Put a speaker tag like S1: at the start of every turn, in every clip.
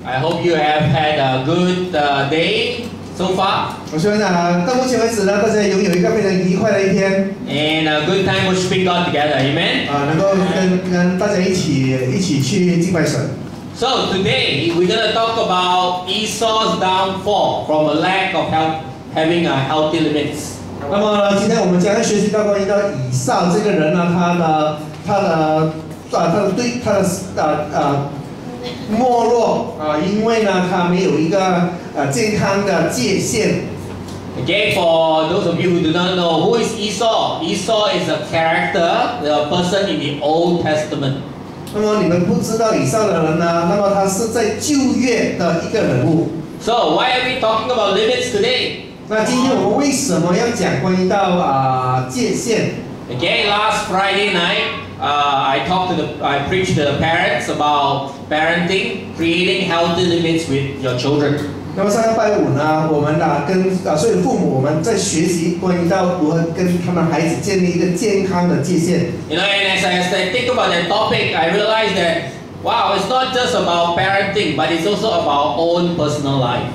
S1: I hope you have had a good day so far.
S2: 我希望到目前为止呢，大家拥有一个非常愉快的一天。
S1: And a good time worshiping God together, amen.
S2: 能够跟大家一起去敬拜神。
S1: So today we're going to talk about Esau's downfall from a lack of having a healthy limits.
S2: 那么今天我们将要学习到关于以扫这个人呢，他的没落因为呢他没有一个健康的界限。
S1: Okay, for those of you who do not know, who is Esau? Esau is a character, the person in the Old Testament.
S2: 那么你们不知道以扫的人呢，那么他是在旧约的一个人物。
S1: So why are we talking about limits today?
S2: 那今天我们为什么要讲关于界限
S1: ？Okay, last Friday night, I preached to the parents about parenting, creating healthy limits with your children.
S2: 那么上个拜五呢，我们跟所有的父母，我们在学习关于如何跟他们孩子建立一个健康的界限。
S1: You know, and as I think about that topic, I realized that wow, it's not just about parenting, but it's also about our own personal life.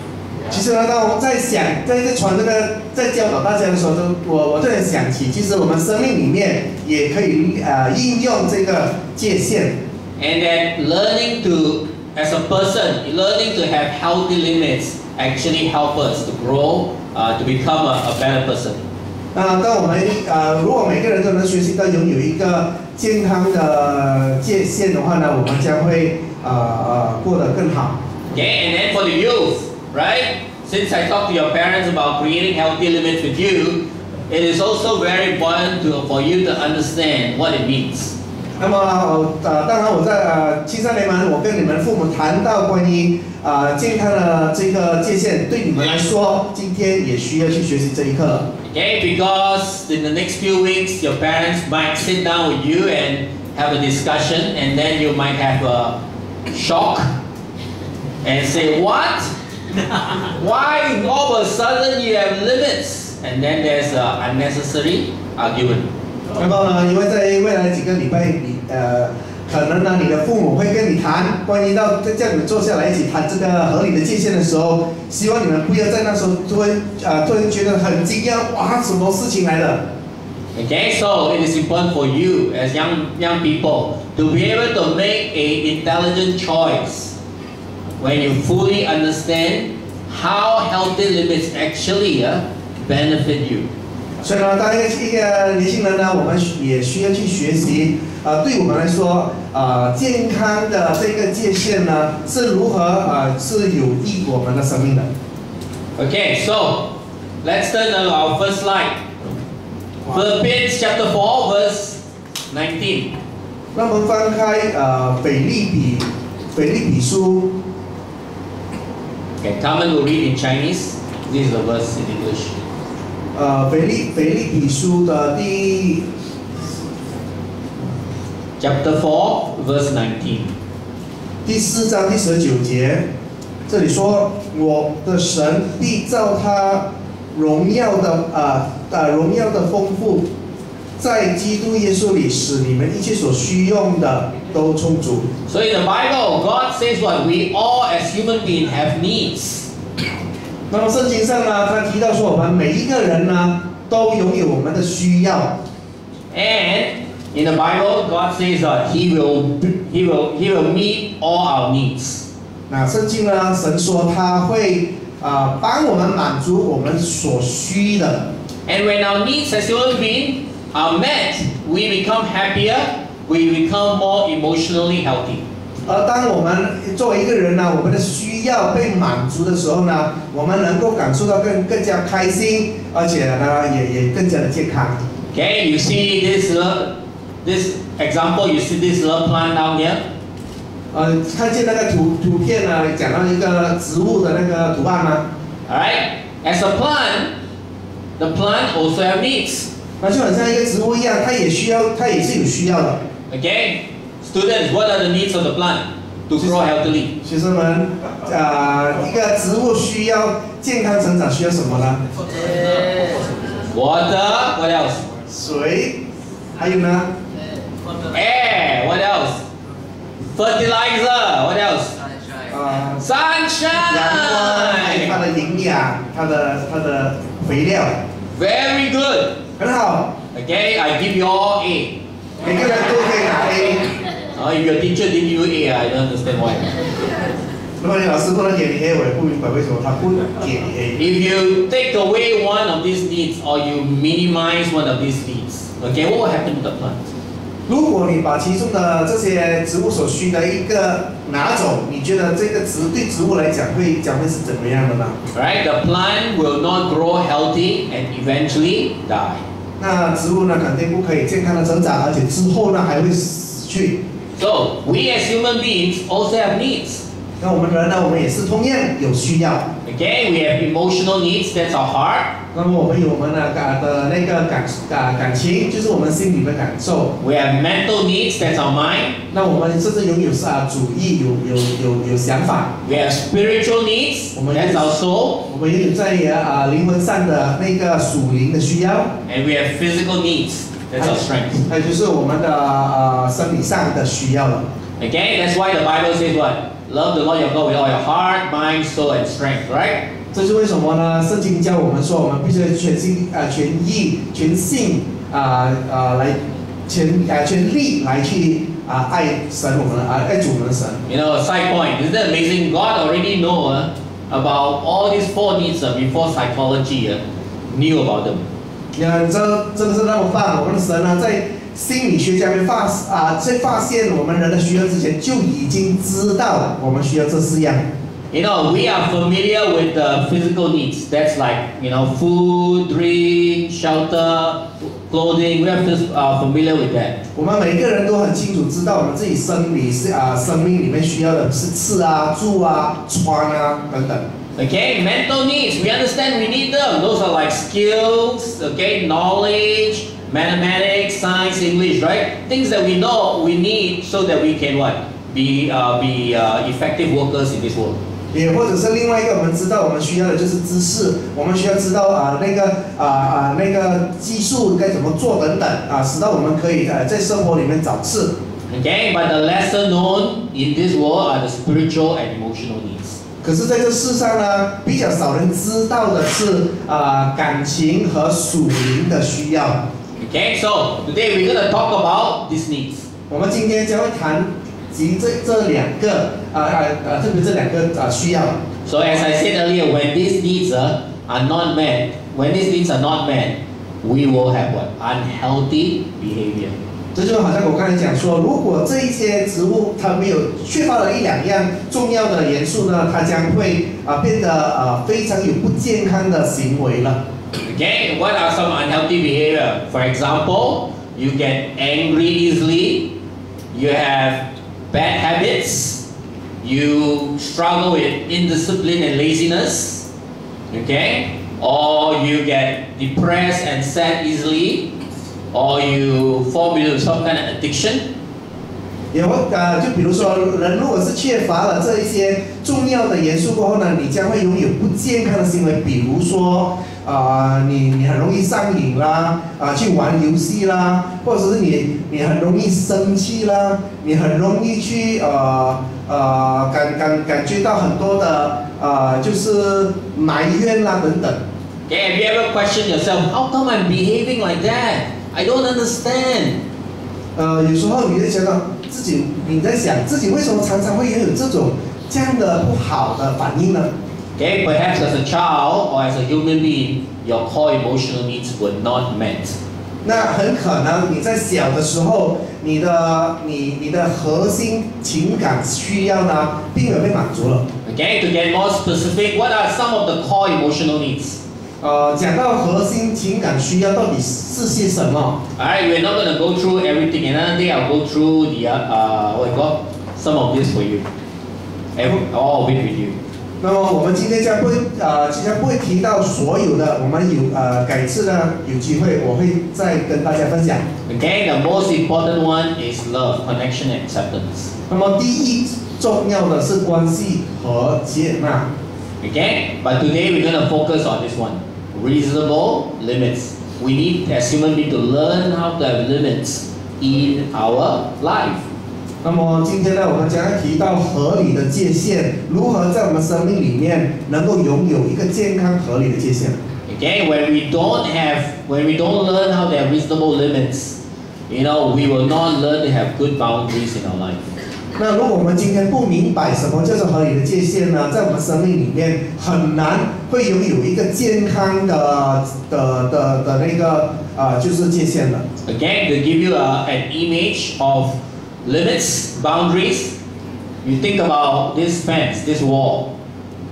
S2: 其实呢，当我在教导大家的时候，我突然想起，其实我们生命里面也可以应用这个界限。
S1: And that learning to, as a person, learning to have healthy limits actually help us to grow, to become a better person.
S2: 当我们如果每个人都能学习到拥有一个健康的界限的话呢，我们将会过得更好。
S1: Okay, and then for the youth. Right? Since I talked to your parents about creating healthy limits with you, it is also very important for you to understand what it means.
S2: 那么当然我在青少年们，我跟你们父母谈到关于健康的这个界限，对你们来说，今天也需要去学习这一课。
S1: Okay, because in the next few weeks, your parents might sit down with you and have a discussion, and then you might have a shock and say, "What? Why all of a sudden you have limits?" And then there's an unnecessary argument.
S2: 那么呢，因为在未来几个礼拜里，可能呢，你的父母会跟你谈关于叫你们坐下来一起谈这个合理的界限的时候，希望你们不要在那时候突然觉得很惊讶，哇，什么事情来的
S1: Okay, so it is important for you as young people to be able to make an intelligent choice. When you fully understand how healthy limits actually benefit you.
S2: 所以呢，当一个年轻人呢，我们也需要去学习，对我们来说，健康的这个界限呢，是如何是有益我们的生命的。
S1: Okay, so let's turn to our first slide. Philippians chapter 4, verse 19.
S2: 那我们翻开腓立比书。
S1: Okay, Carmen will read in Chinese. This is the verse in English.
S2: 腓立比书的
S1: Chapter 4, verse 19.
S2: 第4章第19节，这里说：“我的神必照他荣耀的丰富，在基督耶稣里，使你们一切所需用的都充足。”
S1: So in the Bible, God says what? We all as human beings have needs.
S2: 那么圣经上呢，他提到说，我们每一个人呢，都拥有我们的需要。
S1: And in the Bible, God says that He will meet all our needs.
S2: 那圣经呢，神说他会帮我们满足我们所需的。
S1: And when our needs as human beings are met, we become happier. We become more emotionally healthy.
S2: 而当我们作为一个人呢，我们的需要被满足的时候呢，我们能够感受到更加开心，而且呢，也更加的健康。
S1: Okay, you see this example. You see this little plant down here.
S2: 看见那个图片呢，讲到一个植物的那个图案吗
S1: Alright, as a plant, the plant also have needs.
S2: 那就很像一个植物一样，它也是有需要的。
S1: Okay, students, what are the needs of the plant to grow healthily?
S2: 学生们，一个植物需要健康成长，需要什么呢
S1: Water. What else?
S2: 水，还有呢
S1: Air. What else? Fertilizer. What else? sunshine，
S2: 阳光，还有它的营养，它的肥料，
S1: Very good.
S2: 很好。
S1: Okay, I give you all A.
S2: 每个人都可以拿 A。
S1: If your teacher didn't give you A, I don't understand why.
S2: 如果你老师不能给你 A， 我也不明白为什么他不给你 A。
S1: If you take away one of these needs or you minimize one of these needs, okay, what will happen to the plant?
S2: 如果你把其中的这些植物所需的一个拿走，你觉得这个对植物来讲会是怎么样的呢？
S1: Right, the plant will not grow healthy and eventually die.
S2: 那植物呢，肯定不可以健康的成长，而且之后呢还会死去。
S1: So we as human beings also have needs.
S2: 那我们人呢，我们也是同样有需要。
S1: Okay, we have emotional needs. That's our heart.
S2: 那么我们有我们的那个感情，就是我们心里的感受。
S1: We have mental needs. That's our mind.
S2: 那我们甚至拥有主意，有想法。
S1: We have spiritual needs. That's our soul.
S2: 我们拥有在灵魂上的那个属灵的需要。
S1: And we have physical needs. That's our strength.
S2: 还有就是我们的生理上的需要了。
S1: Okay, that's why the Bible says what? Love the Lord your God with all your heart, mind, soul, and strength. Right?
S2: 这是为什么呢？圣经教我们说，我们必须全心全意全性来全力来去爱神我们爱主我们的神。
S1: You know, a side point. Isn't that amazing? God already know about all these 4 needs before psychology knew about them.
S2: 你看，这真的是那么棒！我们的神呢，在心理学家们在发现我们人的需要之前，就已经知道我们需要这4样。
S1: You know, we are familiar with the physical needs. That's like, you know, food, drink, shelter, clothing. We are familiar with that.
S2: 我们每个人都很清楚知道，我们自己生命里面需要的是吃啊、住啊、穿啊等等。
S1: Okay, mental needs. We understand we need them. Those are like skills, okay, knowledge, mathematics, science, English, right? Things that we know we need so that we can what? Be effective workers in this world.
S2: 也或者是另外一个，我们知道我们需要的就是知识，我们需要知道那个技术该怎么做等等使到我们可以在生活里面找吃。
S1: Okay, but the lesser known in this world are the spiritual and emotional needs.
S2: 可是在这世上呢，比较少人知道的是感情和属灵的需要。
S1: Okay, so today we're going to talk about these needs.
S2: 我们今天将会谈及这两个特别这两个需要。
S1: So as I said earlier, when these needs are not met, we will have what? Unhealthy behavior.
S2: 这就好像我刚才讲说，如果这一些植物它没有缺乏了1、2样重要的元素呢，它将会变得非常有不健康的行为了。
S1: Okay, what are some unhealthy behavior? For example, you get angry easily, you have bad habits, you struggle with indiscipline and laziness, okay? Or you get depressed and sad easily, or you fall into some kind of addiction.
S2: 就比如说，人如果是缺乏了这一些重要的元素过后呢，你将会拥有不健康的行为，比如说你很容易上瘾啦，去玩游戏啦，或者是你很容易生气啦，你很容易去感觉到很多的就是埋怨啦等等。
S1: Okay, have you ever questioned yourself, how come I'm behaving like that? I don't understand.
S2: 有时候你在想到你在想自己为什么常常会拥有这样的不好的反应呢？
S1: Okay, perhaps as a child or as a human being, your core emotional needs were not met.
S2: 那很可能你在小的时候，你的核心情感需要呢，并没有被满足了。
S1: Okay, to get more specific, what are some of the core emotional needs?
S2: 讲到核心情感需要到底是些什么？
S1: Alright, we're not going to go through everything. Another day I'll go through some of this for you. All of it with you.
S2: 那么我们今天将不会提到所有的，我们改次呢有机会我会再跟大家分享。
S1: Okay, the most important one is love, connection, and acceptance.
S2: 那么第一重要的是关系和接纳。
S1: Okay, but today we're going to focus on this one. Reasonable limits. We need as human beings to learn how to have limits in our life.
S2: 那么今天呢，我们将要提到合理的界限，如何在我们生命里面能够拥有一个健康合理的界限。
S1: Okay, when we don't learn how to have reasonable limits, we will not learn to have good boundaries in our life.
S2: 那如果我们今天不明白什么叫做合理的界限呢，在我们生命里面很难会拥有一个健康的那个就是界限的。
S1: Again, to give you an image of limits, boundaries, you think about this fence, this wall.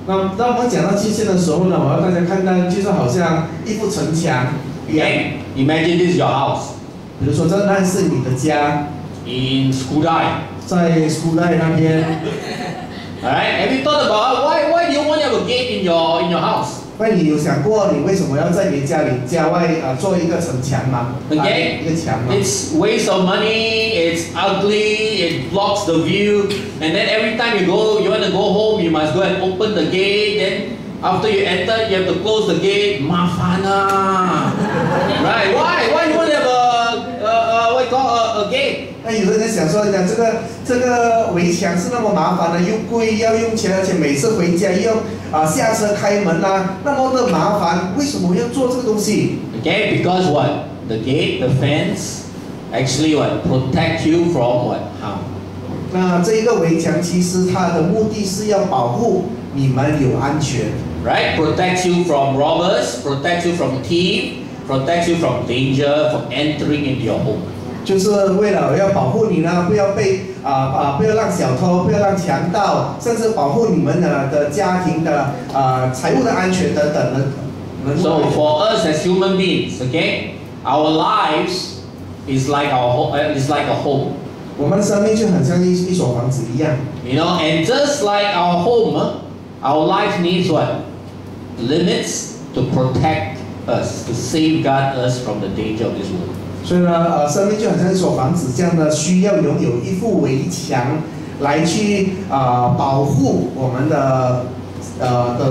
S2: 那当我们讲到界限的时候呢，我要大家看到就是好像一幅城墙一样。
S1: Okay, imagine this is your house.
S2: 比如说那是你的家
S1: in Skudai.
S2: 在苏代那边。
S1: Alright, have you thought about why do you want to have a gate in your house?
S2: 那你有想过你为什么要在你家外做一个城墙吗？
S1: Okay,
S2: 一个墙吗？
S1: it's waste of money, it's ugly, it blocks the view, and then every time you want to go home, you must go and open the gate, then after you enter, you have to close the gate. 麻烦啊 Right? Why you want to have a gate?
S2: 那有的人想说，这个围墙是那么麻烦的，又贵，要用钱，而且每次回家又下车开门那么的麻烦，为什么要做这个东西
S1: Okay, because what? The gate, the fence, actually what? Protect you from what? Harm.
S2: 那这一个围墙其实它的目的是要保护你们有安全
S1: Right? Protect you from robbers, protect you from thief, protect you from danger, from entering into your home.
S2: 就是为了要保护你呢，不要让小偷，不要让强盗，甚至保护你们的家庭的财务的安全等等的。
S1: So for us as human beings, okay, our lives is like a home.
S2: 我们的生命就很像一所房子一样。
S1: And just like our home, our life needs what? Limits to protect us, to safeguard us from the danger of this world.
S2: 所以呢，生命就很像一所房子这样的，需要拥有一副围墙来去保护我们的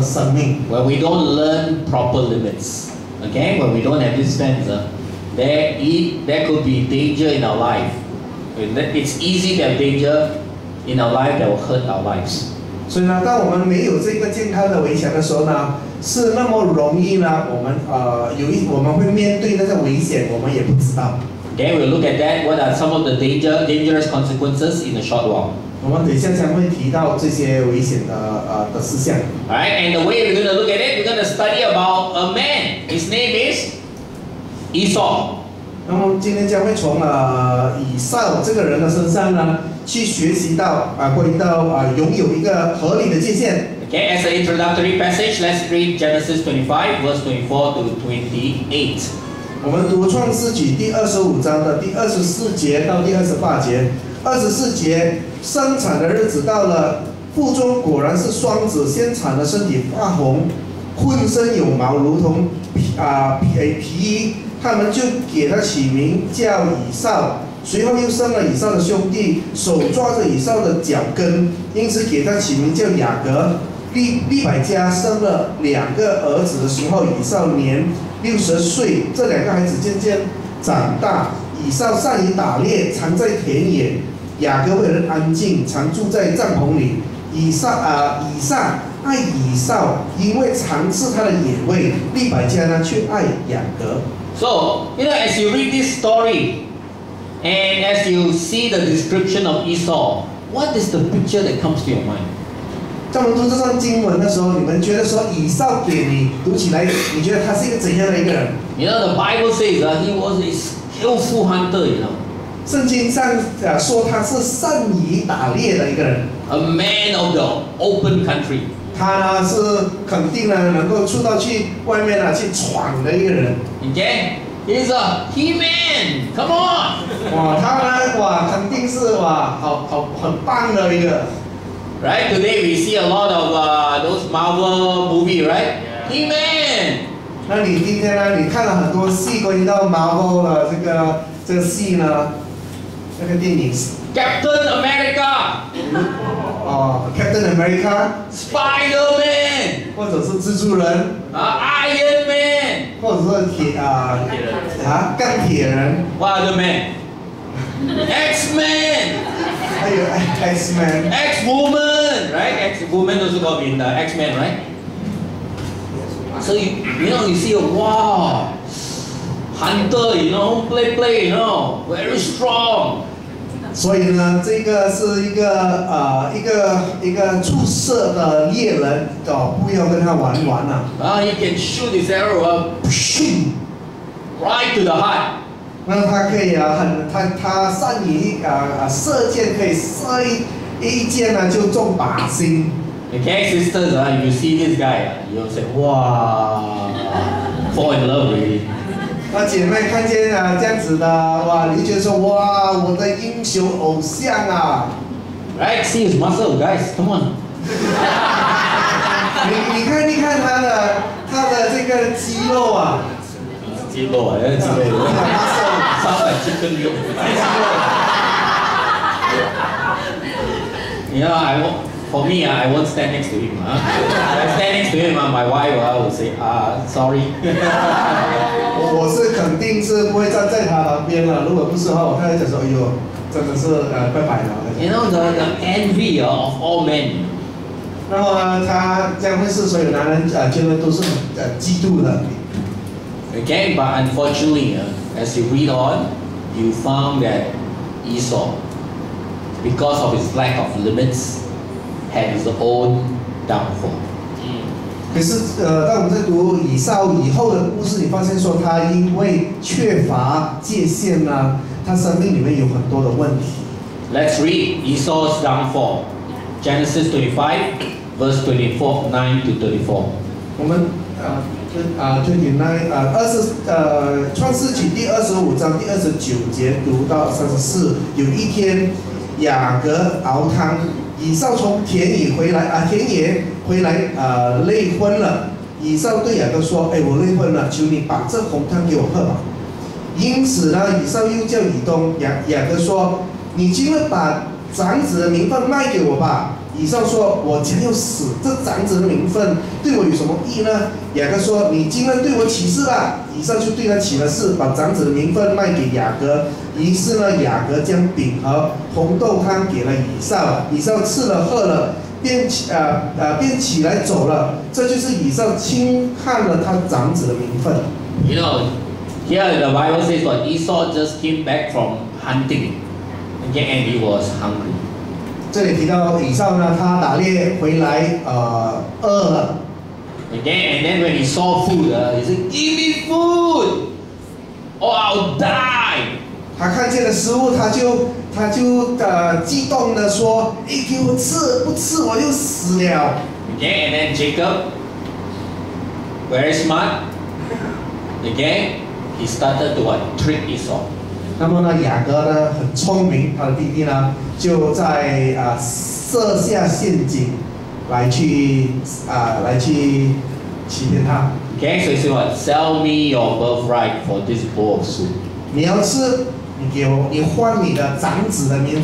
S2: 生命。
S1: When we don't learn proper limits, okay, when we don't have this fence, there could be danger in our life. It's easy to have danger in our life that will hurt our lives.
S2: 所以呢，当我们没有这个健康的围墙的时候呢，是那么容易呢，我们会面对那个危险，我们也不知道。
S1: Okay, we'll look at that. What are some of the dangerous consequences in a short while?
S2: 我们等一下将会提到这些危险的事项。
S1: Alright, and the way we're going to look at it, we're going to study about a man. His name is Esau.
S2: 那么今天将会从以扫这个人的身上呢，去学习到关于到拥有一个合理的界限。
S1: Okay, as an introductory passage, let's read Genesis 25, verse 24 to 28.
S2: 我们读创世纪第25章的第24节到第28节。24节，生产的日子到了，腹中果然是双子，先产的身体发红，浑身有毛，如同皮衣。他们就给他起名叫以扫，随后又生了以扫的兄弟，手抓着以扫的脚跟，因此给他起名叫雅各。利百加生了2个儿子的时候，以扫年60岁，这2个孩子渐渐长大。以扫善于打猎，常在田野；雅各为人安静，常住在帐篷里。以撒爱以扫，因为常吃他的野味；利百加呢，却爱雅各。
S1: So, as you read this story, and as you see the description of Esau, what is the picture that comes to your mind?
S2: 在我们读这段经文的时候，你们觉得说以扫给你读起来，你觉得他是一个怎样的一个人？
S1: The Bible says he was a skillful hunter,
S2: 圣经上说他是善于打猎的一个人。
S1: A man of the open country.
S2: 他呢是肯定呢能够出到去外面去闯的一个人。
S1: Okay, he's a he-man. Come on.
S2: 哇，他呢肯定是很棒的一个。
S1: Right, today we see a lot of those Marvel movie, right? He-Man.
S2: 那你今天呢？你看了很多戏关于到 Marvel 的这个戏呢？那个电影。
S1: Captain America.
S2: Captain America。Spider-Man。或者是蜘蛛人。
S1: Iron Man。
S2: 或者是钢铁人。
S1: What other man? X-Men.
S2: 还有 X-Men。X-woman,
S1: right? X-woman also got in X-Men, right? So you see, wow, hunter, play, very strong.
S2: 所以呢，这个是一个出色的猎人不要跟他玩了。
S1: He can shoot his arrow right to the heart.
S2: 那他可以他善于射箭，可以射一箭呢就中靶心。
S1: Okay, sisters, if you see this guy, you'll say, wow, fall in love really.
S2: 那姐妹看见这样子的，哇，你就觉得说，哇，我的英雄偶像啊
S1: ！Right, see his muscle, guys, come on.
S2: 你看他的这个肌肉啊，
S1: 肌肉啊，肌肉，300 chicken 肉。For me, I won't stand next to him. If I stand next to him, my wife will say, sorry.
S2: 我是肯定是不会站在他旁边了。如果不是的话，我太太讲说，哎呦，真的是拜拜了。
S1: The envy of all men.
S2: 那么他将会是所有男人觉得都是嫉妒的。
S1: Again, but unfortunately, as you read on, you found that Esau, because of his lack of limits, had his own downfall.
S2: 可是当我们在读以扫以后的故事，你发现说他因为缺乏界限呢，他生命里面有很多的问题。
S1: Let's read Esau's downfall. Genesis 25, verse 24, 9 to 34.
S2: 我们创世纪第25章第29节读到34。有一天，雅各熬汤。以扫从田野回来，累昏了。以扫对雅各说：“我累昏了，求你把这红汤给我喝吧。”因此呢，以扫又叫以东。雅各说：“你今日把长子的名分卖给我吧。”以扫说：“我将要死，这长子的名分对我有什么益呢？”雅各说：“你今日对我起誓吧。”以扫就对他起了誓，把长子的名分卖给雅各。于是呢，雅各将饼和红豆汤给了以扫，以扫吃了喝了，便起来走了。这就是以扫轻看了他长子的名分。
S1: Here the Bible says that Esau just came back from hunting, okay, and he was hungry.
S2: 这里提到以扫呢，他打猎回来，饿了。
S1: Okay, and then when he saw food, he said, "Give me food, or I'll die."
S2: 他看见了食物，他就激动的说：“给我吃，不吃我就死了。”
S1: Okay, and then Jacob, very smart. Okay, he started to trick Esau.
S2: 那么呢，雅各呢很聪明，他的弟弟呢就在设下陷阱来去欺骗他。
S1: Okay, so he said what? Sell me your birthright for this bowl of soup.
S2: 你要吃，你换你的长子的名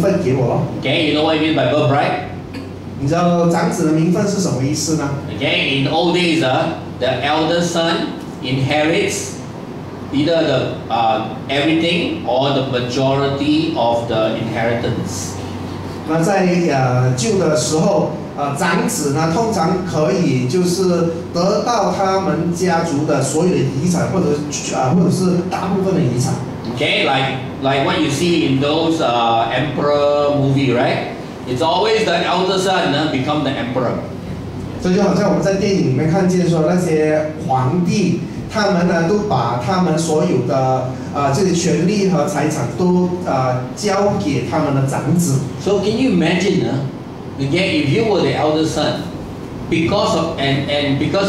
S2: 分给我咯。
S1: Okay, you know what I mean by birthright?
S2: 你知道长子的名分是什么意思呢？
S1: Okay, in old days, the elder son inherits either the everything or the majority of the inheritance.
S2: 那在旧的时候，长子呢通常可以就是得到他们家族的所有的遗产，或者是大部分的遗产。
S1: Okay, like what you see in those emperor movie, right? It's always the elder son become the emperor.
S2: 这就好像我们在电影里面看见说那些皇帝，他们呢都把他们所有的这些权利和财产都交给他们的长子。
S1: So can you imagine, again, if you were the elder son, because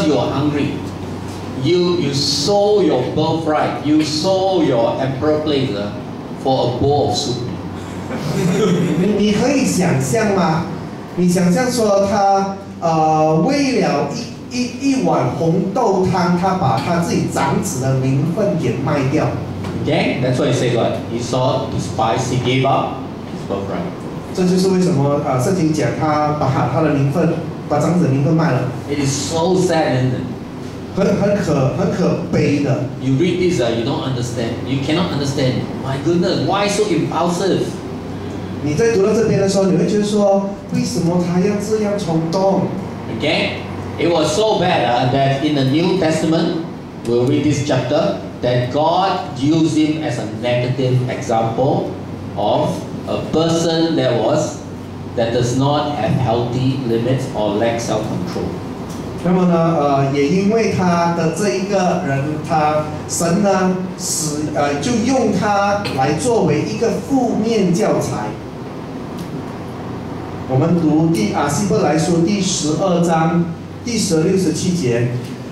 S1: you are hungry, you sold your birthright, you sold your emperor place for a bowl of soup.
S2: 你可以想象吗？你想象说他为了一碗红豆汤，他把他自己长子的名分给卖掉。
S1: Okay, that's why he said what? Esau despised, he gave up his birthright.
S2: 这就是为什么圣经讲他把他的名分，把长子的名分卖了。
S1: It is so sad, isn't it?
S2: 很可悲的。
S1: You read this, you don't understand. You cannot understand. My goodness, why so impulsive?
S2: 你在读到这边的时候，你会觉得说，为什么他要这样冲动
S1: Okay? It was so bad that in the New Testament, we'll read this chapter, that God used him as a negative example of a person that does not have healthy limits or lack self-control.
S2: 那么呢，也因为他的这一个人，神呢就用他来作为一个负面教材。我们读希伯来书第12章第16、17节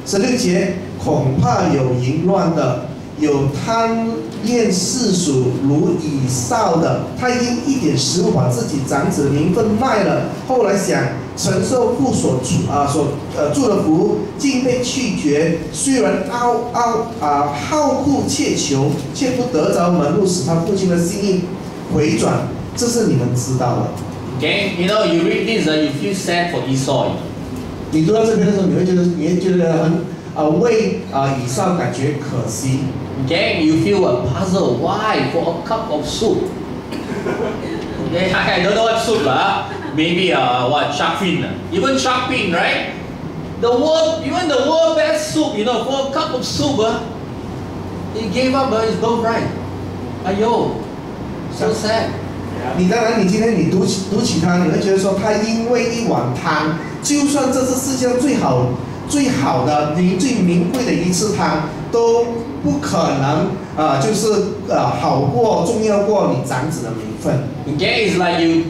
S2: ，16节恐怕有淫乱的，有贪恋世俗如以扫的，他因一点食物把自己长子名分卖了，后来想承受父所祝的福，竟被拒绝。虽然好哭切求，却不得着门路，使他父亲的心意回转，这是你们知道的。
S1: Okay, you know, you read this and you feel sad for Esau.
S2: 你读到这边的时候，你会觉得很为以扫感觉可惜。
S1: Okay, you feel a puzzle. Why? For a cup of soup. Okay, I don't know what soup maybe what shark fin. Even shark fin, right? Even the world best soup, you know, for a cup of soup, he gave up his birthright. Ayo, so sad.
S2: 当然，你今天读起它，你会觉得说，他因为一碗汤，就算这是世界上最好的、最名贵的一次汤，都不可能好过、重要过你长子的名分。
S1: Okay, it's like you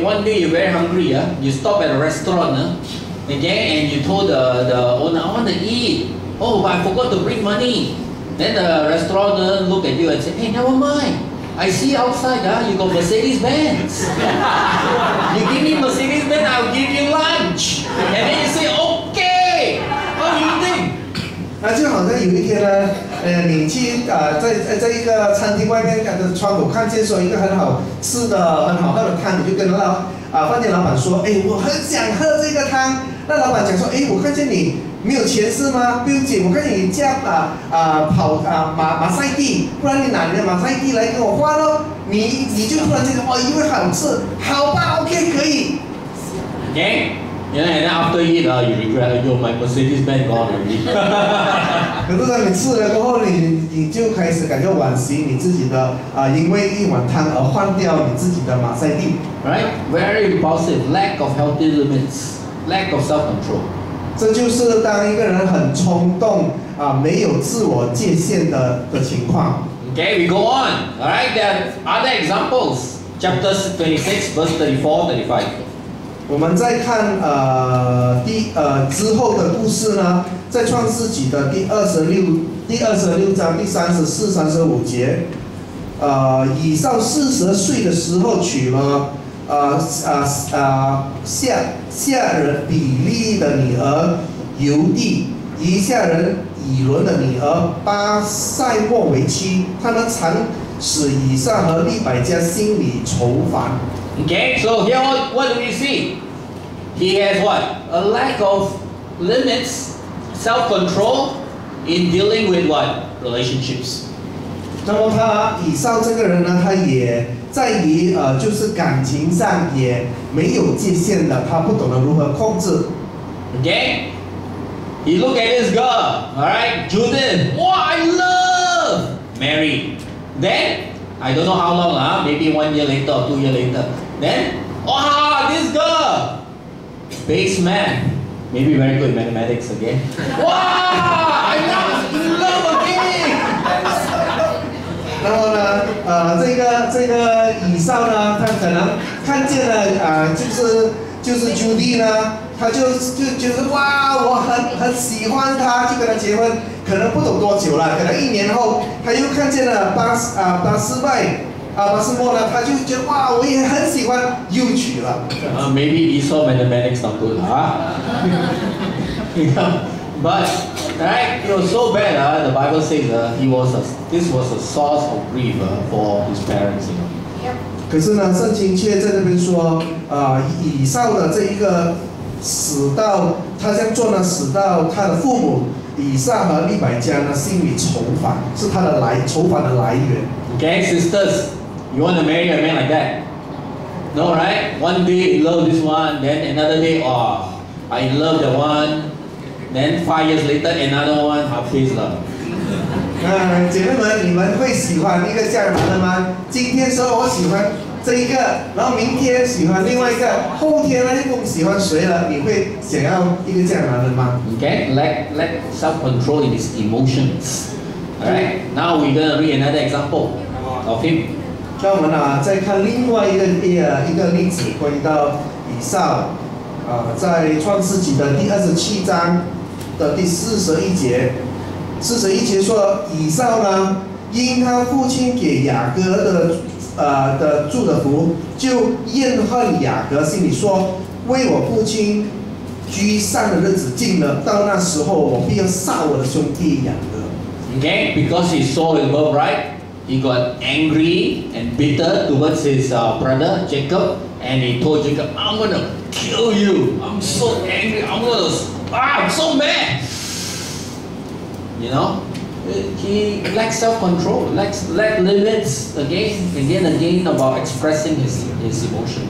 S1: one day you're very hungry, you stop at a restaurant, okay, and you told the owner, I want to eat. Oh, but I forgot to bring money. Then the restaurant owner look at you and say, hey, never mind. I see outside, you got Mercedes-Benz. You give me Mercedes-Benz, I'll give you lunch. And then you say, okay. How do you think?
S2: 就好像有一天呢，你去在一个餐厅外面的窗口看见说一个很好吃的、很好喝的汤，你就跟饭店老板说，我很想喝这个汤。那老板讲说，我看见你没有钱是吗？不用紧，我看见你家跑马赛地，不然你拿你的马赛地来跟我换咯。你就突然间因为好吃，好吧 ，OK 可以。
S1: Okay. Yeah, and then after you eat, you regret, my Mercedes-Benz gone already.
S2: 可是当你吃了过后，你就开始感觉惋惜你自己的因为一碗汤而换掉你自己的马赛地。
S1: Right? Very impulsive, lack of healthy limits, lack of self-control.
S2: 这就是当一个人很冲动没有自我界限的情况。
S1: Okay, we go on. All right, there are other examples. Chapter 26, verse 34-35.
S2: 我们再看之后的故事呢，在创世纪的第26章第34、35节，以扫40岁的时候娶了夏人比利的女儿犹地，以夏人以伦的女儿巴塞莫为妻，他们常使以撒和利百加心里愁烦。
S1: Okay, so here what do we see? He has what? A lack of limits, self-control in dealing with what? Relationships.
S2: 那么以扫这个人呢，他也在于就是感情上也没有界限的，他不懂得如何控制。
S1: Okay? He look at this girl, all right, Judith. Wow, I love Mary. Then I don't know how long, maybe 1 year later or 2 years later. Then, this girl, base man, maybe very good in mathematics again. Wow, I love again.
S2: 然后呢，这个以扫呢，他可能看见了就是 Judy 呢，他就觉得哇，我很喜欢他，就跟他结婚。可能不懂多久了，可能1年后，他又看见了巴斯莫呢，他就觉得哇，我也很喜欢，又娶了。
S1: Maybe Esau mathematics not good, But right, it was so bad. The Bible says this was a source of grief for his parents.
S2: 可是呢，圣经却在那边说，以扫的这一个死到他这样做呢，死到他的父母以撒和利百加呢心里愁烦，是他的愁烦的来源。
S1: Okay, sisters, you want to marry a man like that? No, right? One day you love this one, then another day, oh, I love the one. Then 5 years later, another one, habis lah.
S2: 姐妹们，你们会喜欢一个这样的男人吗？今天说我喜欢这一个，然后明天喜欢另外一个，后天呢又不喜欢谁了？你会想要一个这样的男人吗
S1: Okay, lack self-control in his emotions. Alright, now we're gonna read another example of him.
S2: 那我们再看另外一个例子，关于到以扫，在创世纪的第27章的第41节，41节说以扫呢，因他父亲给雅各的祝的福，就怨恨雅各，心里说：为我父亲居上的日子近了，到那时候我必要杀我的兄弟雅各。
S1: Okay, because he saw his birthright, he got angry and bitter towards his brother Jacob, and he told Jacob, "I'm gonna kill you. I'm so angry. I'm so mad." You know, he lacks self-control, lacks limits again about expressing his emotion.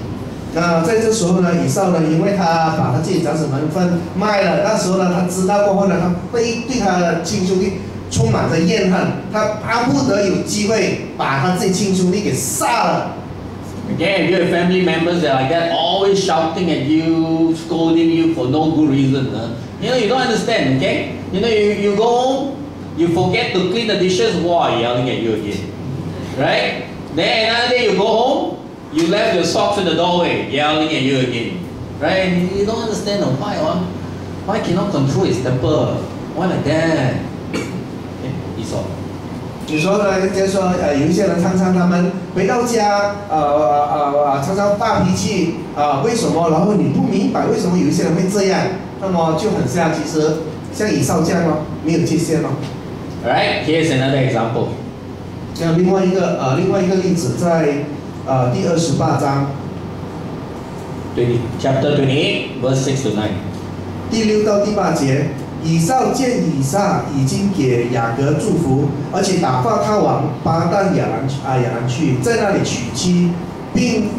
S2: 那在这时候呢，以扫呢，因为他把他自己长子门份卖了，那时候呢，他知道过后呢，他对他的亲兄弟充满着怨恨，他巴不得有机会把他自己亲兄弟给杀了。
S1: Okay, if you have family members that are like that, always shouting at you, scolding you for no good reason, you don't understand, okay? You go home, you forget to clean the dishes, wow, yelling at you again, right? Then another day you go home, you left your socks in the doorway, yelling at you again, right? You don't understand why cannot control his temper? Why like that? Okay, Esau.
S2: 你说呢？就是说，有一些人常常他们回到家，常常发脾气，为什么？然后你不明白为什么有一些人会这样，那么就很像，其实像以扫这样没有界限
S1: Alright, here's another example.
S2: 那另外一个例子在第28章
S1: ，Chapter 28, verse 6 to 9.
S2: 第6到第8节。以扫见以撒已经给雅各祝福，而且打发他往巴旦亚兰去，在那里娶妻，并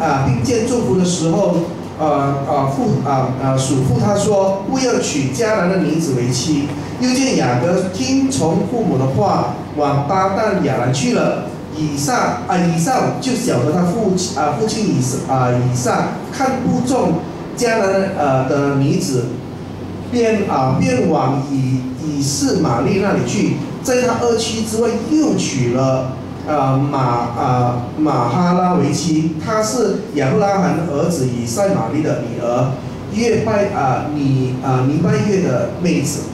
S2: 见祝福的时候，嘱咐他说不要娶迦南的女子为妻。又见雅各听从父母的话，往巴旦亚兰去了。以扫就晓得他父亲以撒看不中迦南的女子。便往以示玛利那里去，在他2妻之外又娶了玛哈拉为妻，她是亚伯拉罕儿子以赛玛利的女儿，尼拜月的妹子。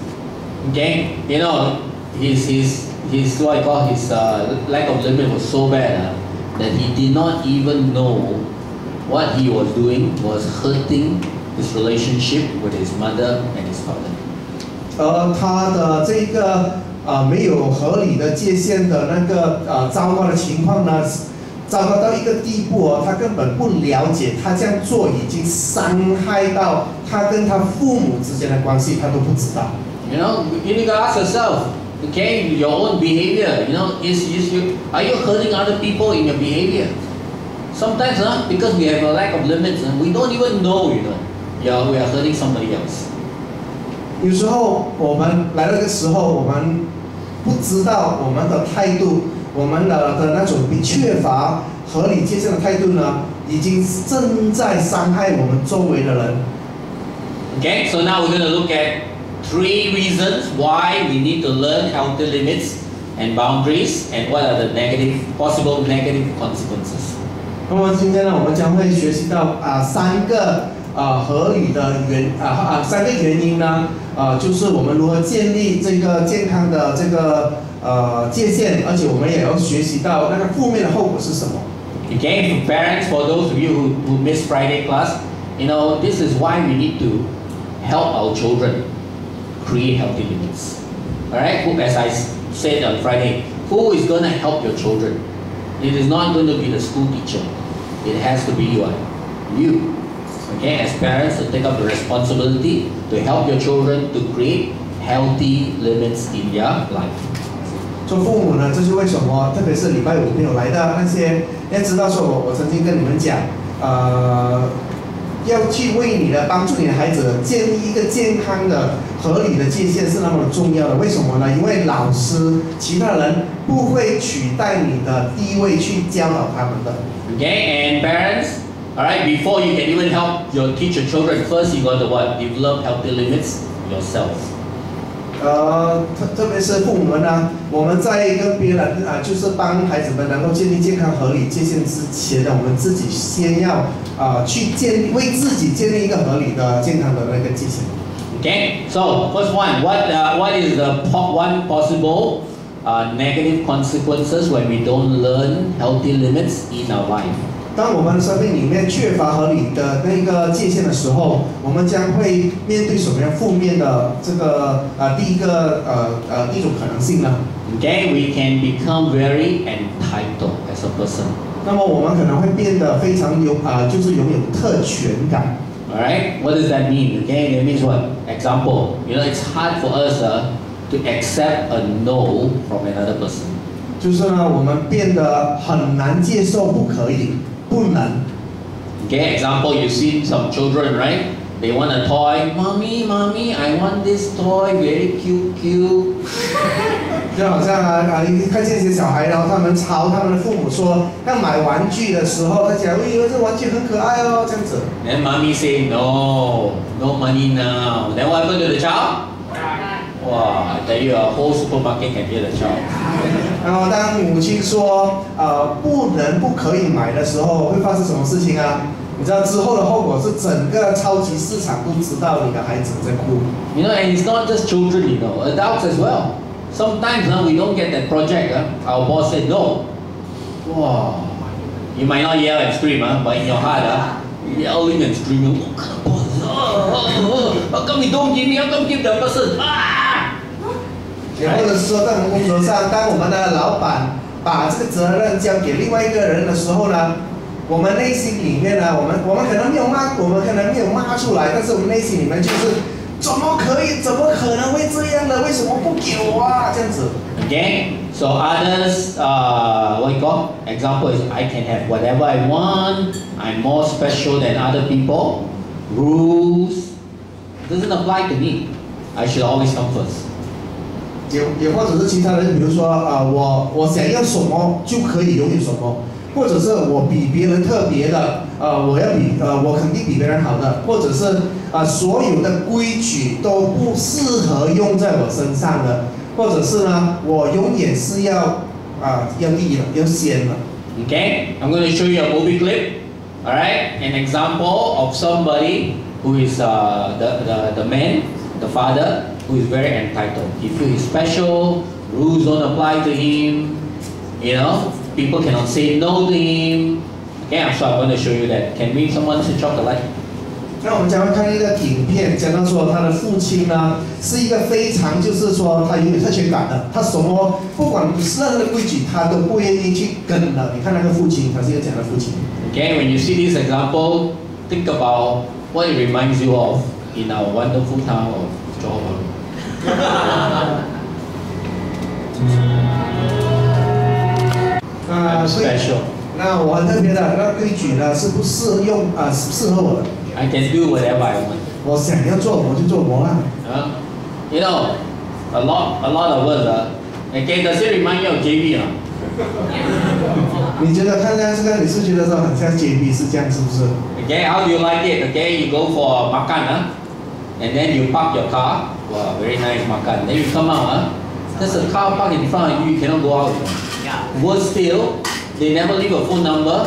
S1: Okay, his what I call his lack of limit was so bad that he did not even know what he was doing was hurting his relationship with his mother and his father.
S2: 他的这个没有合理的界限的那个糟糕的情况呢，糟糕到一个地步他根本不了解，他这样做已经伤害到他跟他父母之间的关系，他都不知道。
S1: You need to ask yourself, okay, your own behavior. Are you hurting other people in your behavior? Sometimes, because we have a lack of limits, we don't even know, we are hurting somebody else.
S2: 有时候我们来到这个时候，我们不知道我们的态度，我们的那种缺乏合理界限的态度呢，已经正在伤害我们周围的人。
S1: Okay, so now we're going to look at 3 reasons why we need to learn healthy limits and boundaries, and what are the possible negative consequences.
S2: 那么今天呢，我们将会学习到3个合理的3个原因呢，就是我们如何建立这个健康的这个界限，而且我们也要学习到那个负面的后果是什么。
S1: Okay, for parents, for those of you who missed Friday class, this is why we need to help our children create healthy limits. Alright, as I said on Friday, who is going to help your children? It is not going to be the school teacher. It has to be you. Okay, as parents, to take up the responsibility to help your children to create healthy limits in their life.
S2: 做父母呢，这是为什么？特别是礼拜5没有来的那些，要知道说我曾经跟你们讲，要去为你的帮助你的孩子建立一个健康的、合理的界限是那么重要的。为什么呢？因为老师、其他人不会取代你的地位去教导他们的。
S1: Okay, and parents, all right, before you can even help your teach your children, first you got to what? Develop healthy limits yourself.
S2: 特别是父母们呢，我们在跟别人就是帮孩子们能够建立健康合理界限之前呢，我们自己先要去为自己建立一个合理的健康的那个界限。
S1: Okay, so first one, what is the one possible negative consequences when we don't learn healthy limits in our life?
S2: 当我们生命里面缺乏合理的那个界限的时候，我们将会面对什么样负面的这个第一种可能性呢
S1: ？Okay, we can become very entitled as a person.
S2: 那么我们可能会变得非常就是拥有特权感。
S1: All right, what does that mean? Okay, that means what? Example, it's hard for us to accept a no from another person.
S2: 就是呢，我们变得很难接受，不可以。不能。
S1: Okay, example, you see some children, right? They want a toy. Mommy, mommy, I want this toy, very cute, cute.
S2: 就好像你看见一些小孩，然后他们朝他们的父母说要买玩具的时候，他讲，哎呦，这玩具很可爱哦，这样子。
S1: Then mommy say no, no money now. Then what happened to the child? Wow, I tell you, a whole supermarket can hear the child.
S2: 然后当母亲说不可以买的时候，会发生什么事情啊？你知道之后的后果是整个超级市场都知道你的孩子在哭。
S1: And it's not just children, adults as well. Sometimes we don't get that project. Our boss said no. Wow, you might not yell and scream, but in your heart, yelling and screaming. How come you don't give me? How come you give the person?
S2: 或者是说，在我们工作上，当我们的老板把这个责任交给另外一个人的时候呢，我们内心里面呢，我们可能没有骂出来，但是我们内心里面就是怎么可能会这样的？为什么不给我啊？这样子。
S1: Okay, so others, what you call? Example is I can have whatever I want. I'm more special than other people. Rules doesn't apply to me. I should always come first.
S2: 也或者是其他人，比如说我想要什么就可以拥有什么，或者是我比别人特别的，我肯定比别人好的，或者是所有的规矩都不适合用在我身上的，或者是呢，我永远是要第一的，要先的。
S1: Okay, I'm going to show you a movie clip. All right, an example of somebody who is the man, the father. Who is very entitled. He feels he's special, rules don't apply to him, people cannot say no to him. Okay, so I'm going to show you that. Can we someone switch off the light?
S2: 那我们将会看一个影片，讲到说他的父亲呢是一个非常就是说他有点特权感的，他什么不管任何的规矩他都不愿意去跟的。你看那个父亲，他是一个这样的父亲。
S1: Okay, when you see this example, think about what it reminds you of in our wonderful town of Johor. ，special.
S2: 那我很特别的，那规矩呢是不适合我的。
S1: I can do whatever I want.
S2: 我想要做我就做我啦。
S1: A lot of us. Okay, does it remind you of JB 啊？
S2: 你觉得看这个，你是觉得说很像 JB 是这样是不是
S1: ？Okay, how do you like it? Okay, you go for makan, and then you park your car. Wow, very nice makan. Then you come out, there's a car parked in front of you. You cannot go out. Yeah. Worse still, they never leave a phone number.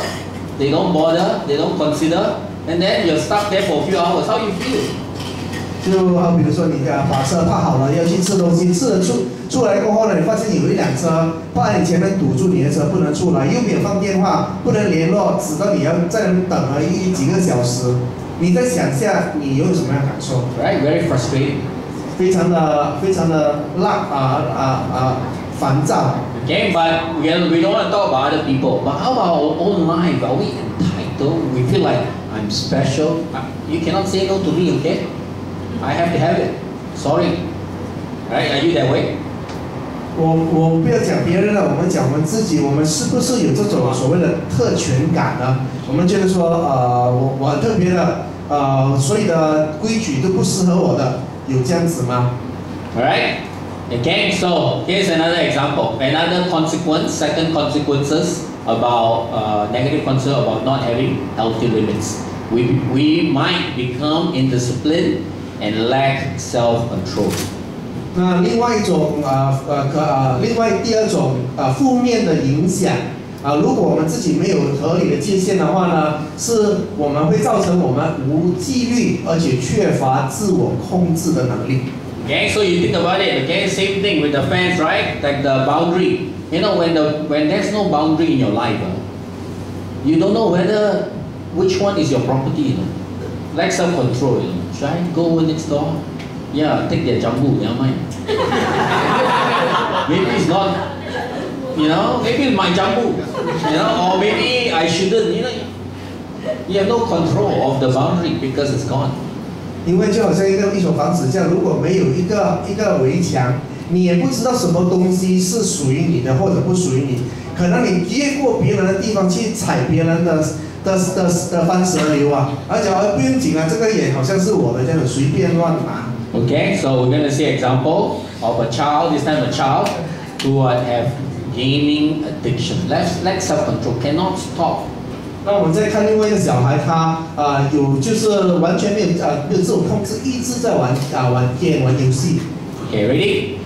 S1: They don't bother. They don't consider. And then you're stuck there for a few hours. How you feel?
S2: 就好比如说你把车泊好了，要去吃东西，吃了出来过后呢，你发现有一辆车放在你前面堵住你的车，不能出来，又没有放电话，不能联络，使得你要在那边等了几个小时。你再想下，你有什么样的感受
S1: ？Right, very frustrating.
S2: 非常的烦躁。
S1: Okay, but we don't want to talk about other people. But how about our own life? Are we entitled? We feel like I'm special. You cannot say no to me, okay? I have to have it. Sorry. Right? Are you that way?
S2: 我不要讲别人了，我们讲我们自己，我们是不是有这种所谓的特权感呢？我们觉得说，我很特别的，所有的规矩都不适合我的，有这样子吗
S1: Alright? Again, so here's another example. Another consequence, second consequences about negative consequence about not having healthy limits. We might become indisciplined and lack self-control.
S2: 那另外第二种负面的影响如果我们自己没有合理的界限的话呢，是我们会造成我们无纪律，而且缺乏自我控制的能力。
S1: Okay, so you think about it. Okay, same thing with the fence, right? Like the boundary. You know, when there's no boundary in your life, you don't know which one is your property. You know, like self-control. You know, should I go next door? Yeah, take their jambu, never mind. Maybe it's not, you know, maybe it's my jambu, you know, or maybe I shouldn't, you know. You have no control of the boundary because it's gone.
S2: 因为就好像一所房子这样，如果没有一个围墙，你也不知道什么东西是属于你的或者不属于你，可能你越过别人的地方去踩别人的番石榴而且不用紧这个也好像是我的这样随便乱拿。
S1: Okay, so we're going to see an example of a child, this time a child who have gaming addiction, lack self-control, cannot stop.
S2: 那我们再看另外一个小孩，他有就是完全没有自我控制，一直在玩game 玩游戏。
S1: Okay, ready?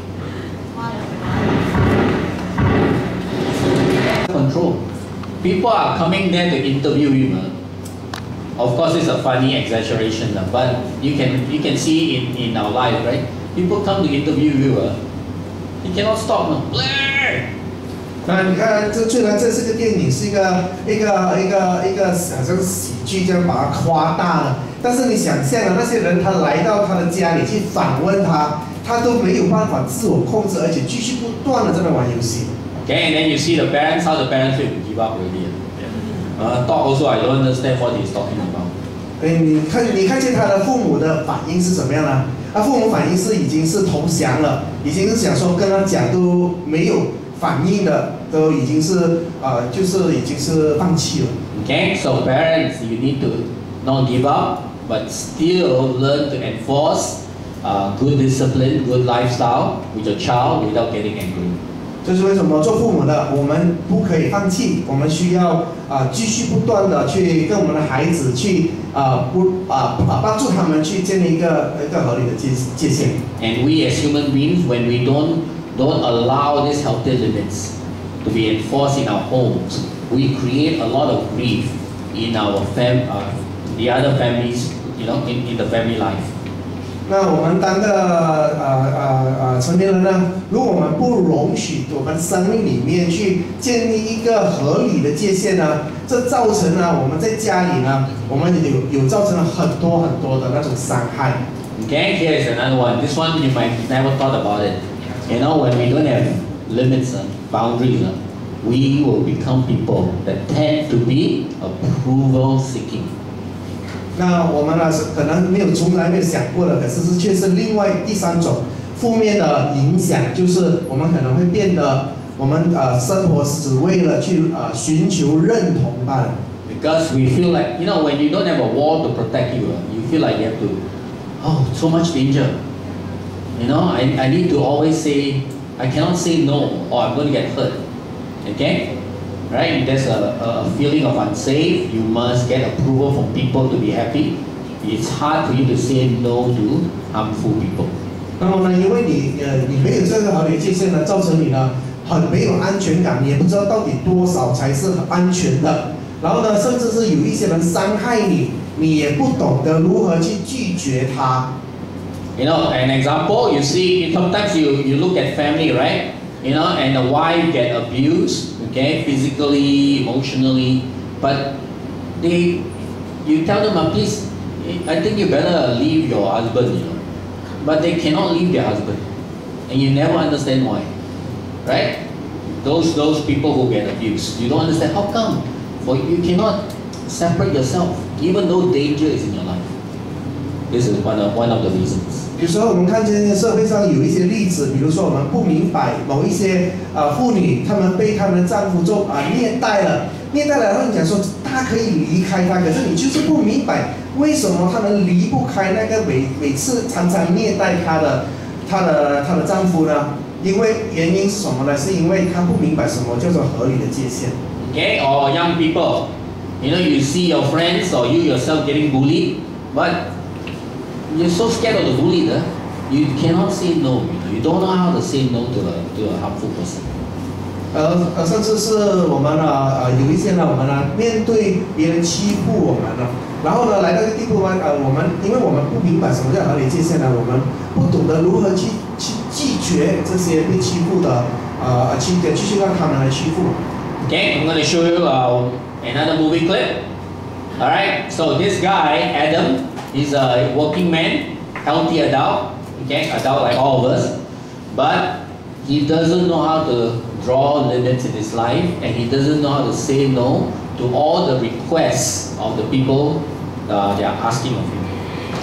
S1: Control. People are coming there to interview you. Of course, it's a funny exaggeration, but you can see in our life, right? People come to interview you, you cannot stop. No? Blair!
S2: 那你看，虽然这是个电影，是一个好像是喜剧这样把它夸大了，但是你想象那些人他来到他的家里去访问他，他都没有办法自我控制，而且继续不断的在那玩游戏。
S1: Okay, and then you see the parents, how the parents will give up already. Talk also, I don't understand what he's talking about.
S2: 你看见他的父母的反应是怎么样呢？父母反应是已经是投降了，已经是想说跟他讲都没有反应的，都已经是就是已经是放弃了。
S1: Okay, so parents, you need to not give up, but still learn to enforce good discipline, good lifestyle with your child without getting angry.
S2: 这是为什么做父母的，我们不可以放弃，我们需要继续不断的去跟我们的孩子去帮助他们去建立一个合理的界限。
S1: And we as human beings, when we don't allow these healthy limits to be enforced in our homes, we create a lot of grief in our the other families, you know, in the family life.
S2: 那我们当个成年人呢，如果我们不容许我们生命里面去建立一个合理的界限呢，这造成呢我们在家里呢，我们有造成了很多的那种伤害。
S1: Okay, here is another one. This one you might never thought about it. You know, when we don't have limits and boundaries, we will become people that tend to be approval seeking.
S2: 那我们呢是可能从来没有想过的，可是却是另外第三种负面的影响，就是我们可能会变得我们生活只为了去寻求认同罢了。
S1: Because we feel like, you know, when you don't have a wall to protect you, you feel like you have to, so much danger. You know, I need to always say, I cannot say no or I'm going to get hurt. Okay? Right? If there's a feeling of unsafe, you must get approval from people to be happy. It's hard for you to say no to harmful people.
S2: 那么呢，因为你没有这个合理界限呢，造成你呢很没有安全感，你也不知道到底多少才是安全的。然后呢，甚至是有一些人伤害你，你也不懂得如何去拒绝他。
S1: You know, an example, you see, sometimes you look at family, right? You know, and the wife get abused, okay, physically, emotionally, but you tell them, please, I think you better leave your husband, you know, but they cannot leave their husband, and you never understand why, right? Those people who get abused, you don't understand how come, for you cannot separate yourself, even though danger is in your life. This is one of the reasons.
S2: 有时候我们看见社会上有一些例子，比如说我们不明白某一些妇女，她们被她们的丈夫虐待了，然后你讲说她可以离开他，可是你就是不明白为什么她们离不开那个每次常常虐待她的丈夫呢？因为原因是什么呢？是因为她不明白什么叫做合理的界限。
S1: Okay, or young people, you see your friends or you yourself getting bullied, but you're so scared of the bully, you cannot say no. You don't know how to say no to a harmful person.
S2: 甚至是我们有一些呢，我们面对别人欺负我们呢，然后呢来到这个地步呢，因为我们不明白什么叫合理界限呢，我们不懂得如何去拒绝这些被欺负的，继续让他们来欺负。
S1: Okay, I'm going to show you another movie clip. All right, so this guy Adam, he's a working man, healthy adult, okay, adult like all of us, but he doesn't know how to draw limits in his life, and he doesn't know how to say no to all the requests of the people they are asking of him.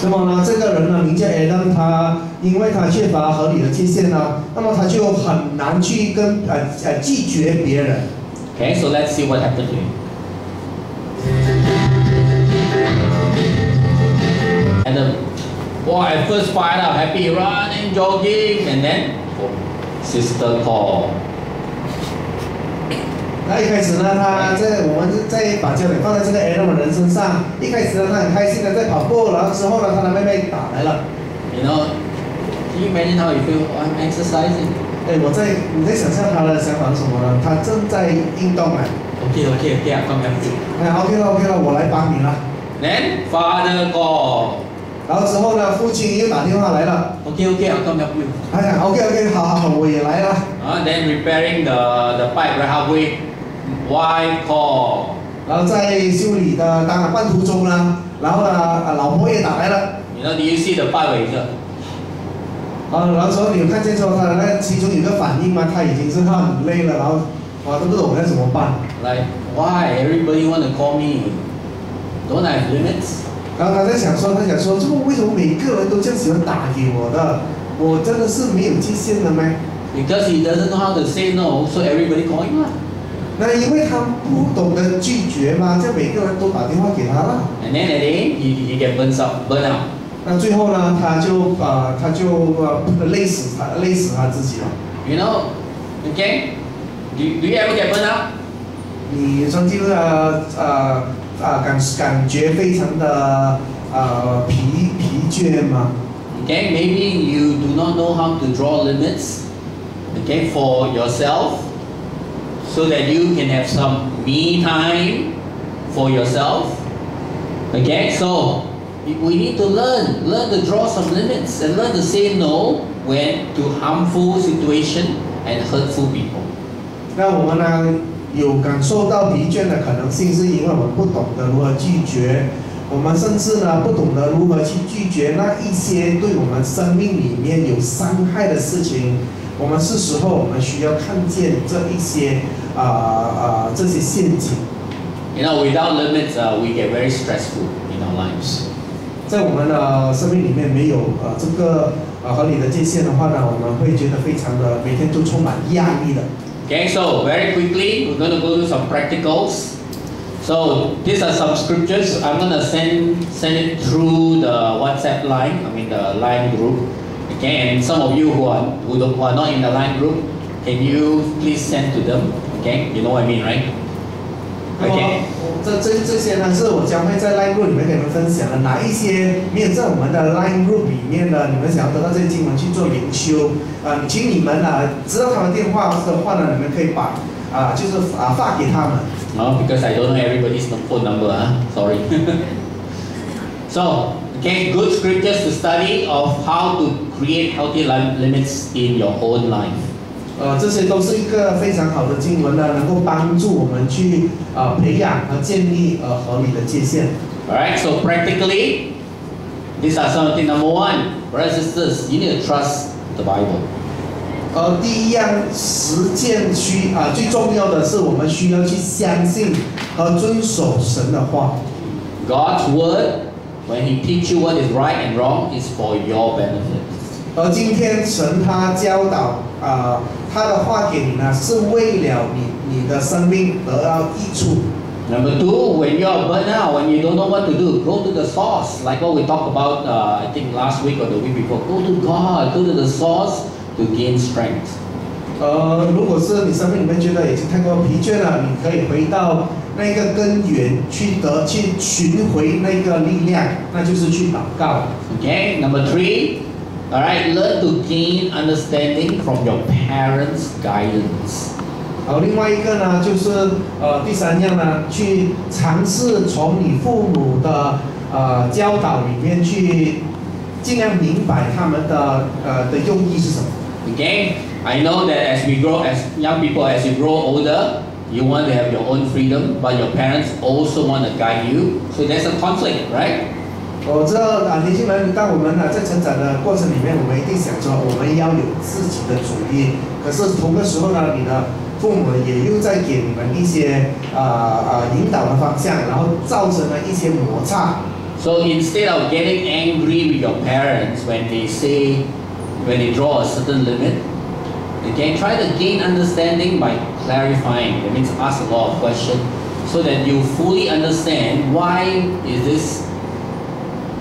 S2: 那么呢，这个人呢，名叫 Adam， 因为他缺乏合理的界限呢，那么他就很难去拒绝别人。
S1: Okay, so let's see what happened to him. Adam, boy, at first fired up, happy, running, jogging, and then sister call.
S2: 那一开始呢，我们在把焦点放在这个 Adam 的人身上。一开始呢，他很开心的在跑步，然后之后呢，他的妹妹打来了。
S1: Can you imagine how you feel? I'm exercising.
S2: 你在想象他的想法是什么呢？他正在运动啊。
S1: Okay, I come help you.
S2: OK 了，我来帮你了。
S1: Then father call.
S2: 然后之后呢，父亲又打电话来了。
S1: Okay, I'll come help you.
S2: OK， 好，我也来了。
S1: Then repairing the pipe right halfway, wife call.
S2: 然后在修理的半途中呢，然后呢，老婆也打来了。
S1: Do you see the pipe is?
S2: 然后说你有看见说他的那其中有一个反应吗？他已经是很累了，然后都不懂该怎么办。
S1: Like why everybody want to call me? Don't I have limits?
S2: 然后他想说，这么为什么每个人都这样喜欢打给我的？我真的是没有界限的吗？
S1: Because he doesn't know how to say no, so everybody call him.
S2: 那因为他不懂得拒绝嘛，这每个人都打电话给他了。
S1: And then at the end, he get burn out.
S2: 那最后呢，他就累死他自己了。
S1: Okay? Do you ever get burn out?
S2: 你曾经感觉非常的疲倦吗
S1: Okay, maybe you do not know how to draw limits, okay, for yourself, so that you can have some me time for yourself. Okay, so we need to learn to draw some limits and learn to say no when to harmful situation and hurtful people.
S2: 那我们呢有感受到疲倦的可能性，是因为我们不懂得如何拒绝，我们甚至呢不懂得如何去拒绝那一些对我们生命里面有伤害的事情。我们是时候我们需要看见这一些这些陷阱。
S1: Without limits, we get very stressful in our lives.
S2: 在我们的生命里面没有这个合理的界限的话呢，我们会觉得非常的每天都充满压力的。
S1: Okay, so very quickly we're going to go to some practicals. So these are some scriptures. I'm going to send it through the WhatsApp line. The line group. Okay, and some of you who are not in the line group, can you please send to them? Okay, you know what I mean, right? Okay.
S2: 这些呢是我将会在 Line Group 里面给你们分享的，哪一些没有在我们的 Line Group 里面呢？你们想要得到这些经文去做灵修，请你们知道他们电话的话呢，你们可以把发给他们。
S1: Because I don't know everybody's phone number, sorry. So, okay, good scriptures to study of how to create healthy limits in your own life.
S2: 这些都是一个非常好的经文呢，能够帮助我们去培养和建立合理的界限。
S1: Alright, so practically, these are something. Number one, brothers and sisters, you need to trust the Bible.
S2: 第一样实践最重要的是我们需要去相信和遵守神的话。
S1: God's word when He teach you what is right and wrong, is for your benefit.
S2: 而今天神他教导他的话给你呢，是为了你的生命得到益处。
S1: Number 2, when you are burnt out, when you don't know what to do, go to the source. Like what we talked about, I think last week or the week before. Go to God, go to the source to gain strength.
S2: 如果是你生命里面觉得已经太过疲倦了，你可以回到那个根源去寻回那个力量，那就是去祷告。
S1: Okay, number 3, all right, learn to gain understanding from your parents' guidance.
S2: 好，另外一个呢，就是第3样呢，去尝试从你父母的教导里面去尽量明白他们的用意是什么。
S1: Okay, I know that as we grow, as young people, as you grow older, you want to have your own freedom, but your parents also want to guide you. So there's a conflict, right?
S2: 我知道年轻人，当我们在成长的过程里面，我们一定想说我们要有自己的主意。可是同个时候呢，你的父母也又在给你们一些引导的方向，然后造成了一些摩擦。
S1: So instead of getting angry with your parents when they draw a certain limit, you can try to gain understanding by clarifying. That means ask a lot of questions so that you fully understand why is this,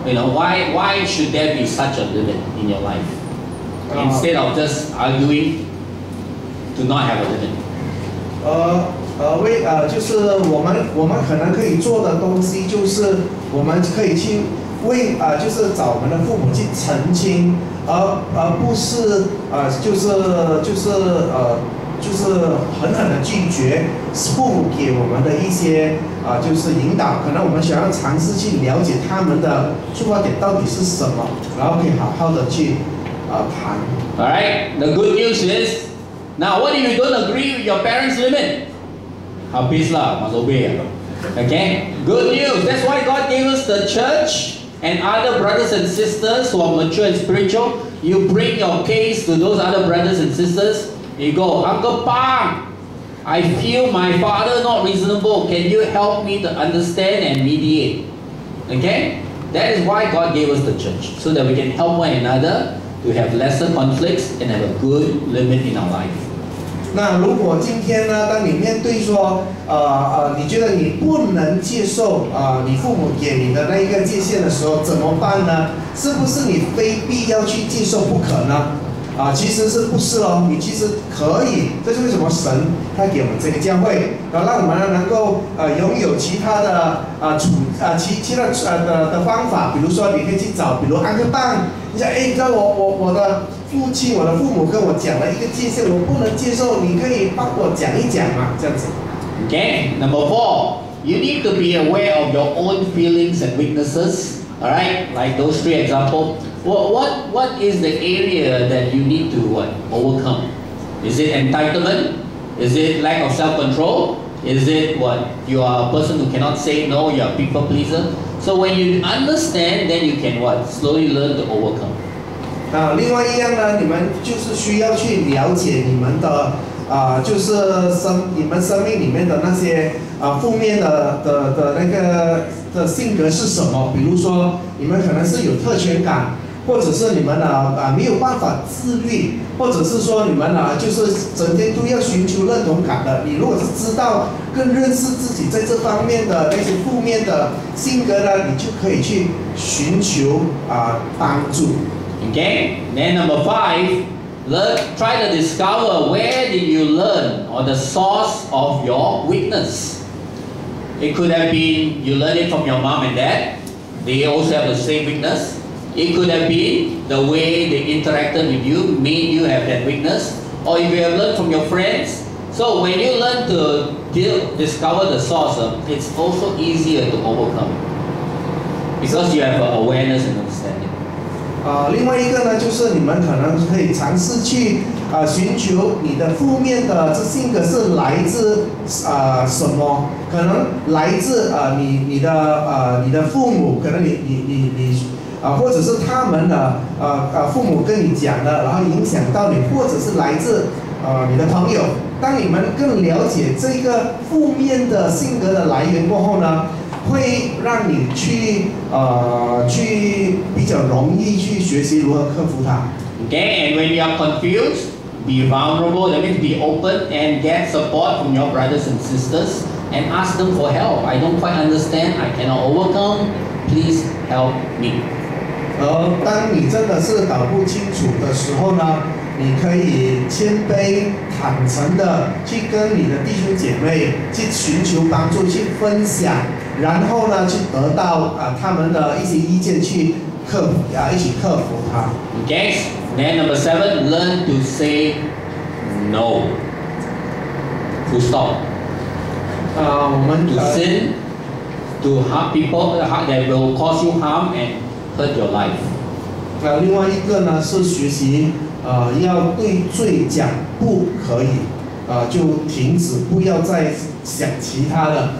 S1: why should there be such a limit in your life? Instead of just arguing to not have a limit.
S2: 就是我们可能可以做的东西，就是我们可以去就是找我们的父母去澄清，而不是就是狠狠的拒绝父母给我们的一些就是引导。可能我们想要尝试去了解他们的出发点到底是什么，然后可以好好的去谈。
S1: All right. The good news is, now what if you don't agree with your parents' limit? Habis lah, must obey. Okay. Good news. That's why God gave us the church and other brothers and sisters who are mature and spiritual. You bring your case to those other brothers and sisters. You go, Uncle Pang, I feel my father not reasonable. Can you help me to understand and mediate? Okay? That is why God gave us the church, so that we can help one another to have lesser conflicts and have a good limit in our life.
S2: 那如果今天呢，当你面对说，你觉得你不能接受你父母给你的那一个界限的时候，怎么办呢？是不是你非必要去接受不可呢？其实是不是哦？你其实可以，这是为什么神他给我们这个教会，然后让我们能够拥有其他的其他的方法，比如说你可以去找，比如安个棒，你想你知道我的父亲、我的父母跟我讲了一个界限，我不能接受，你可以帮我讲一讲嘛，这样子。
S1: Okay, number 4, you need to be aware of your own feelings and weaknesses. All right, like those 3 examples. What is the area that you need to overcome? Is it entitlement? Is it lack of self-control? Is it you are a person who cannot say no? You are a people pleaser. So when you understand, then you can slowly learn to overcome.
S2: 另外一样呢，你们就是需要去了解你们的就是你们生命里面的那些负面的那个的性格是什么？比如说你们可能是有特权感，或者是你们没有办法自律，或者是说你们就是整天都要寻求认同感的。你如果是知道更认识自己在这方面的那些负面的性格呢，你就可以去寻求帮助。
S1: Okay, then number 5, try to discover where did you learn or the source of your weakness. It could have been you learned it from your mom and dad. They also have the same weakness. It could have been the way they interacted with you made you have that weakness. Or if you have learned from your friends. So when you learn to discover the source, it's also easier to overcome. Because you have awareness and understanding.
S2: 另外一个呢，就是你们可能可以尝试去寻求你的负面的这性格是来自什么？可能来自你的父母，可能你或者是他们的父母跟你讲的，然后影响到你，或者是来自你的朋友。当你们更了解这个负面的性格的来源过后呢，会让你去比较容易去学习如何克服它。
S1: Okay, and when you are confused, be vulnerable. That means be open and get support from your brothers and sisters and ask them for help. I don't quite understand. I cannot overcome. Please help me.
S2: 当你真的是搞不清楚的时候呢，你可以谦卑、坦诚的去跟你的弟兄姐妹去寻求帮助、去分享，然后呢，去得到他们的一些意见，去一起克服它。
S1: Okay. Then number 7, learn to say no. Full stop.
S2: 我们
S1: To sin, to harm people that will cause you harm and hurt your life.
S2: 另外一个呢是学习要对罪讲不可以，就停止，不要再想其他的。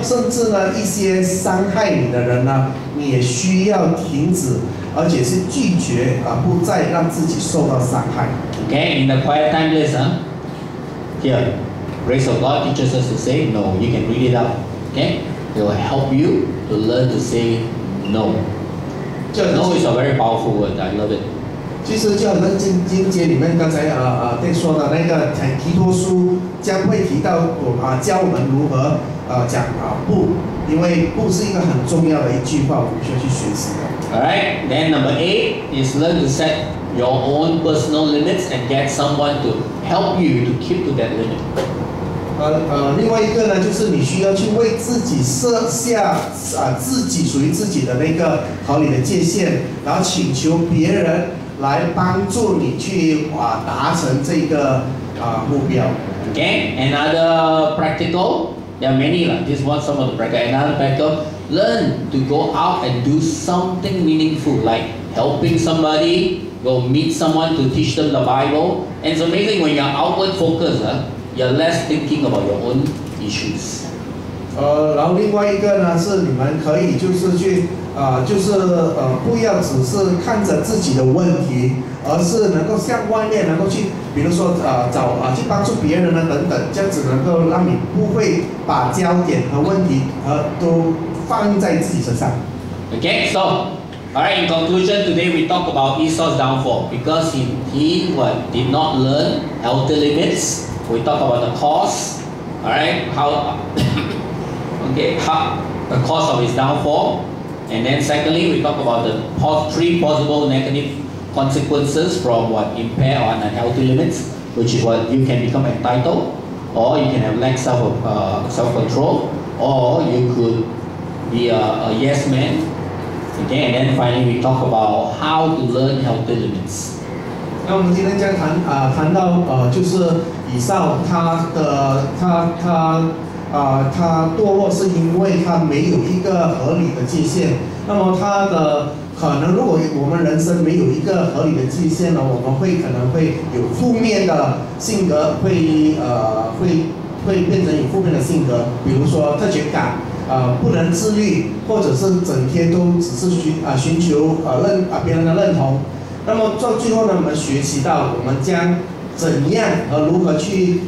S2: 甚至呢一些伤害你的人呢，你也需要停止，而且是拒绝不再让自己受到伤害。
S1: Okay, in the quiet time, listen. Here, grace of God teaches us to say no. You can read it out. Okay, it will help you to learn to say no. No is a very powerful word. I love it.
S2: 其实就好像经节里面刚才在说的那个提多书将会提到教我们如何讲不，因为不是一个很重要的一句话，我们需要去学习的。
S1: Alright, then number 8 is learn to set your own personal limits and get someone to help you to keep to that limit.
S2: 另外一个呢，就是你需要去为自己设下自己属于自己的那个合理的界限，然后请求别人来帮助你去达成这个目标。
S1: Okay, another practical. There are many like this one. Some of the practical. Another practical. Learn to go out and do something meaningful, like helping somebody, go meet someone to teach them the Bible. And it's amazing when you're outward focused, you're less thinking about your own issues.
S2: 然后另外一个呢是你们可以就是去不要只是看着自己的问题，而是能够向外面能够去，比如说去帮助别人呢等等，这样子能够让你不会把焦点和问题都放在自己身上。
S1: Okay, so alright. In conclusion, today we talk about Esau's downfall because he did not learn healthy limits. We talk about the cause. Alright, the cause of his downfall. And then secondly, we talk about the 3 possible negative consequences from impaired or unhealthy limits, which is you can become entitled, or you can have lack self-control, or you could be a yes man. Okay, and then finally we talk about how to learn healthy limits.
S2: 那我们今天将谈到就是以扫他堕落是因为他没有一个合理的界限。那么他的可能，如果我们人生没有一个合理的界限呢，我们可能会有负面的性格，会变成有负面的性格，比如说特权感，不能自律，或者是整天都只是寻求别人的认同。那么到最后呢，我们学习到我们将怎样和如何去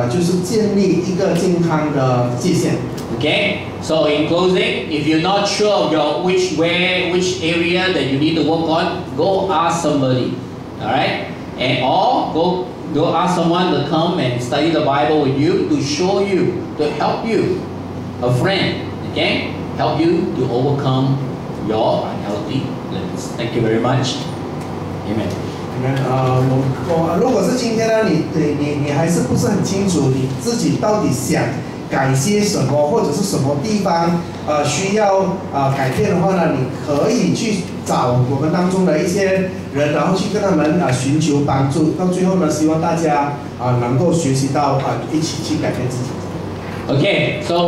S2: 就是建立一个健康的界限。
S1: Okay, so in closing, if you're not sure of which area that you need to work on, go ask somebody, all right, or go ask someone to come and study the Bible with you to show you, to help you, a friend, okay, help you to overcome your unhealthy limits. Thank you very much. Amen.
S2: 如果是今天呢，你还是不是很清楚你自己到底想改些什么，或者是什么地方需要改变的话呢，你可以去找我们当中的一些人，然后去跟他们寻求帮助。到最后呢，希望大家能够学习到一起去改变自己。
S1: Okay, so